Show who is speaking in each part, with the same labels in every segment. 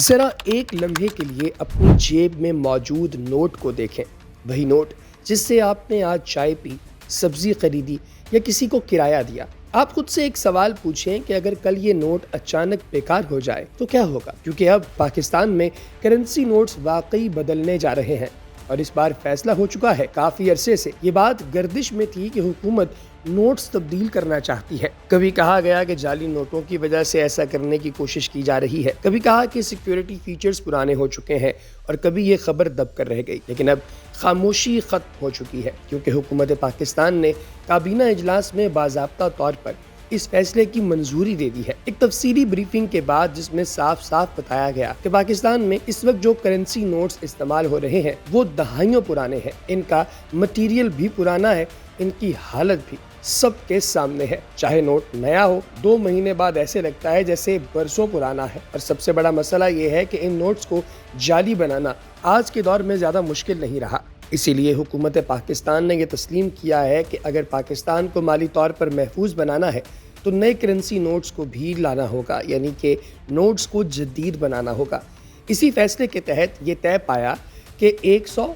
Speaker 1: ذرا ایک لمحے کے لیے اپنی جیب میں موجود نوٹ کو دیکھیں۔ وہی نوٹ جس سے آپ نے آج چائے پی، سبزی خریدی یا کسی کو کرایہ دیا۔ آپ خود سے ایک سوال پوچھیں کہ اگر کل یہ نوٹ اچانک بیکار ہو جائے تو کیا ہوگا؟ کیونکہ اب پاکستان میں کرنسی نوٹس واقعی بدلنے جا رہے ہیں، اور اس بار فیصلہ ہو چکا ہے۔ کافی عرصے سے یہ بات گردش میں تھی کہ حکومت نوٹس تبدیل کرنا چاہتی ہے۔ کبھی کہا گیا کہ جعلی نوٹوں کی وجہ سے ایسا کرنے کی کوشش کی جا رہی ہے، کبھی کہا کہ سیکیورٹی فیچرز پرانے ہو چکے ہیں، اور کبھی یہ خبر دب کر رہ گئی۔ لیکن اب خاموشی ختم ہو چکی ہے، کیونکہ حکومت پاکستان نے کابینہ اجلاس میں باضابطہ طور پر اس فیصلے کی منظوری دے دی ہے۔ ایک تفصیلی بریفنگ کے بعد جس میں صاف صاف بتایا گیا کہ پاکستان میں اس وقت جو کرنسی نوٹس استعمال ہو رہے ہیں وہ دہائیوں پرانے ہیں، ان کا مٹیریل بھی پرانا ہے، ان کی حالت بھی سب کے سامنے ہے۔ چاہے نوٹ نیا ہو، 2 مہینے بعد ایسے لگتا ہے جیسے برسوں پرانا ہے۔ اور سب سے بڑا مسئلہ یہ ہے کہ ان نوٹس کو جعلی بنانا آج کے دور میں زیادہ مشکل نہیں رہا۔ اسی لیے حکومت پاکستان نے یہ تسلیم کیا ہے کہ اگر پاکستان کو مالی طور پر محفوظ بنانا ہے تو نئے کرنسی نوٹس کو بھی لانا ہوگا، یعنی کہ نوٹس کو جدید بنانا ہوگا۔ اسی فیصلے کے تحت یہ طے پایا کہ 100،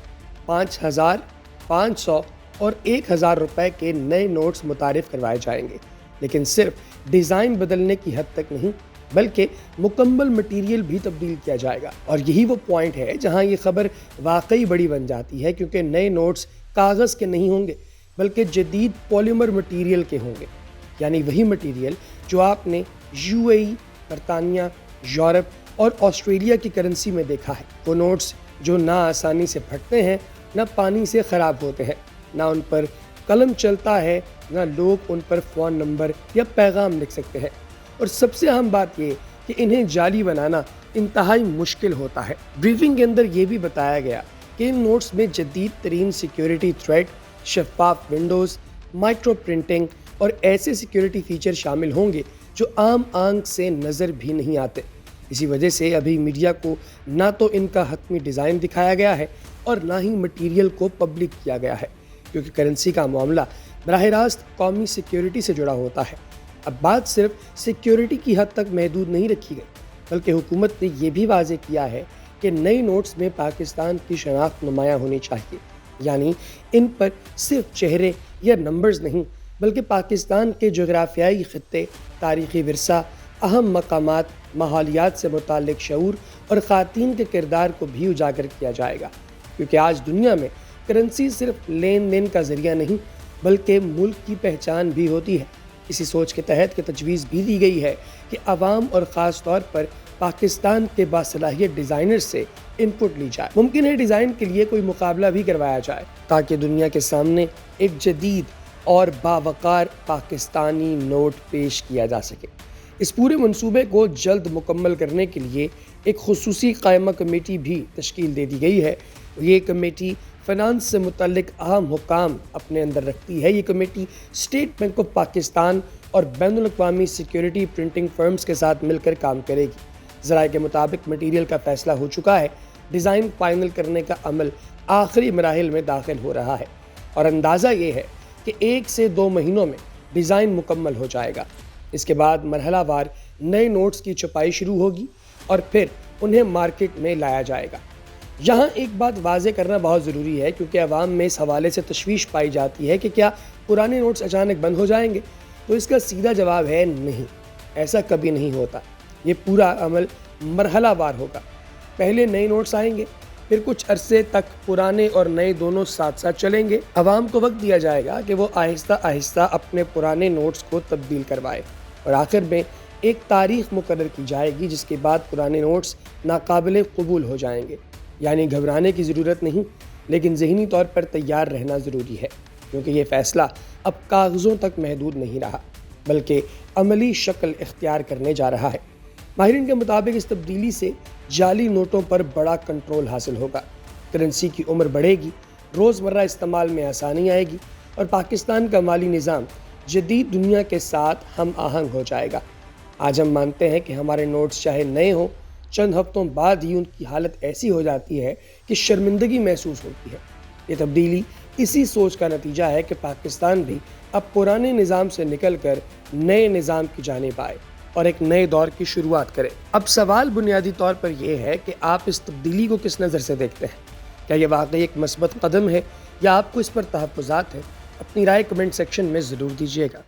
Speaker 1: 5000، 500 اور 1000 روپے کے نئے نوٹس متعارف کروائے جائیں گے، لیکن صرف ڈیزائن بدلنے کی حد تک نہیں بلکہ مکمل مٹیریل بھی تبدیل کیا جائے گا۔ اور یہی وہ پوائنٹ ہے جہاں یہ خبر واقعی بڑی بن جاتی ہے، کیونکہ نئے نوٹس کاغذ کے نہیں ہوں گے بلکہ جدید پولیمر مٹیریل کے ہوں گے، یعنی وہی مٹیریل جو آپ نے UAE، برطانیہ، یورپ اور آسٹریلیا کی کرنسی میں دیکھا ہے۔ وہ نوٹس جو نہ آسانی سے پھٹتے ہیں، نہ پانی سے خراب ہوتے ہیں، نہ ان پر قلم چلتا ہے، نہ لوگ ان پر فون نمبر یا پیغام لکھ سکتے ہیں، اور سب سے اہم بات یہ کہ انہیں جعلی بنانا انتہائی مشکل ہوتا ہے۔ بریفنگ کے اندر یہ بھی بتایا گیا کہ ان نوٹس میں جدید ترین سیکیورٹی تھریڈ، شفاف ونڈوز، مائکرو پرنٹنگ اور ایسے سیکیورٹی فیچر شامل ہوں گے جو عام آنکھ سے نظر بھی نہیں آتے۔ اسی وجہ سے ابھی میڈیا کو نہ تو ان کا حتمی ڈیزائن دکھایا گیا ہے اور نہ ہی مٹیریل کو پبلک کیا گیا ہے، کیونکہ کرنسی کا معاملہ براہ راست قومی سیکیورٹی سے جڑا ہوتا ہے۔ اب بات صرف سیکیورٹی کی حد تک محدود نہیں رکھی گئی، بلکہ حکومت نے یہ بھی واضح کیا ہے کہ نئے نوٹس میں پاکستان کی شناخت نمایاں ہونی چاہیے، یعنی ان پر صرف چہرے یا نمبرز نہیں بلکہ پاکستان کے جغرافیائی خطے، تاریخی ورثہ، اہم مقامات، ماحولیات سے متعلق شعور اور خواتین کے کردار کو بھی اجاگر کیا جائے گا، کیونکہ آج دنیا میں کرنسی صرف لین دین کا ذریعہ نہیں بلکہ ملک کی پہچان بھی ہوتی ہے۔ اسی سوچ کے تحت تجویز بھی دی گئی ہے کہ عوام اور خاص طور پر پاکستان کے باصلاحیت ڈیزائنر سے انپٹ لی جائے۔ ممکن ہے ڈیزائن کے لیے کوئی مقابلہ بھی کروایا جائے تاکہ دنیا کے سامنے ایک جدید اور باوقار پاکستانی نوٹ پیش کیا جا سکے۔ اس پورے منصوبے کو جلد مکمل کرنے کے لیے ایک خصوصی قائمہ کمیٹی بھی تشکیل دے دی گئی ہے۔ یہ کمیٹی فنانس سے متعلق اہم حکام اپنے اندر رکھتی ہے۔ یہ committee state bank of Pakistan اور بین الاقوامی سیکیورٹی پرنٹنگ فرمز کے ساتھ مل کر کام کرے گی۔ ذرائع کے مطابق مٹیریل کا فیصلہ ہو چکا ہے، ڈیزائن فائنل کرنے کا عمل آخری مراحل میں داخل ہو رہا ہے، اور اندازہ یہ ہے کہ 1 سے 2 مہینوں میں ڈیزائن مکمل ہو جائے گا۔ اس کے بعد مرحلہ وار نئے نوٹس کی چھپائی شروع ہوگی اور پھر انہیں مارکیٹ میں لایا جائے گا۔ یہاں ایک بات واضح کرنا بہت ضروری ہے، کیونکہ عوام میں اس حوالے سے تشویش پائی جاتی ہے کہ کیا پرانے نوٹس اچانک بند ہو جائیں گے؟ تو اس کا سیدھا جواب ہے نہیں، ایسا کبھی نہیں ہوتا۔ یہ پورا عمل مرحلہ وار ہوگا۔ پہلے نئے نوٹس آئیں گے، پھر کچھ عرصے تک پرانے اور نئے دونوں ساتھ ساتھ چلیں گے۔ عوام کو وقت دیا جائے گا کہ وہ آہستہ آہستہ اپنے پرانے نوٹس کو تبدیل کروائے، اور آخر میں ایک تاریخ مقرر کی جائے گی جس کے بعد پرانے نوٹس ناقابل قبول ہو جائیں گے۔ یعنی گھبرانے کی ضرورت نہیں، لیکن ذہنی طور پر تیار رہنا ضروری ہے، کیونکہ یہ فیصلہ اب کاغذوں تک محدود نہیں رہا بلکہ عملی شکل اختیار کرنے جا رہا ہے۔ ماہرین کے مطابق اس تبدیلی سے جعلی نوٹوں پر بڑا کنٹرول حاصل ہوگا، کرنسی کی عمر بڑھے گی، روزمرہ استعمال میں آسانی آئے گی، اور پاکستان کا مالی نظام جدید دنیا کے ساتھ ہم آہنگ ہو جائے گا۔ آج ہم مانتے ہیں کہ ہمارے نوٹس چاہے نئے ہوں، چند ہفتوں بعد ہی ان کی حالت ایسی ہو جاتی ہے کہ شرمندگی محسوس ہوتی ہے۔ یہ تبدیلی اسی سوچ کا نتیجہ ہے کہ پاکستان بھی اب پرانے نظام سے نکل کر نئے نظام کی جانب آئے، اور ایک نئے دور کی شروعات کریں۔ اب سوال بنیادی طور پر یہ ہے کہ آپ اس تبدیلی کو کس نظر سے دیکھتے ہیں؟ کیا یہ واقعی ایک مثبت قدم ہے یا آپ کو اس پر تحفظات ہیں؟ اپنی رائے کمنٹ سیکشن میں ضرور دیجیے گا۔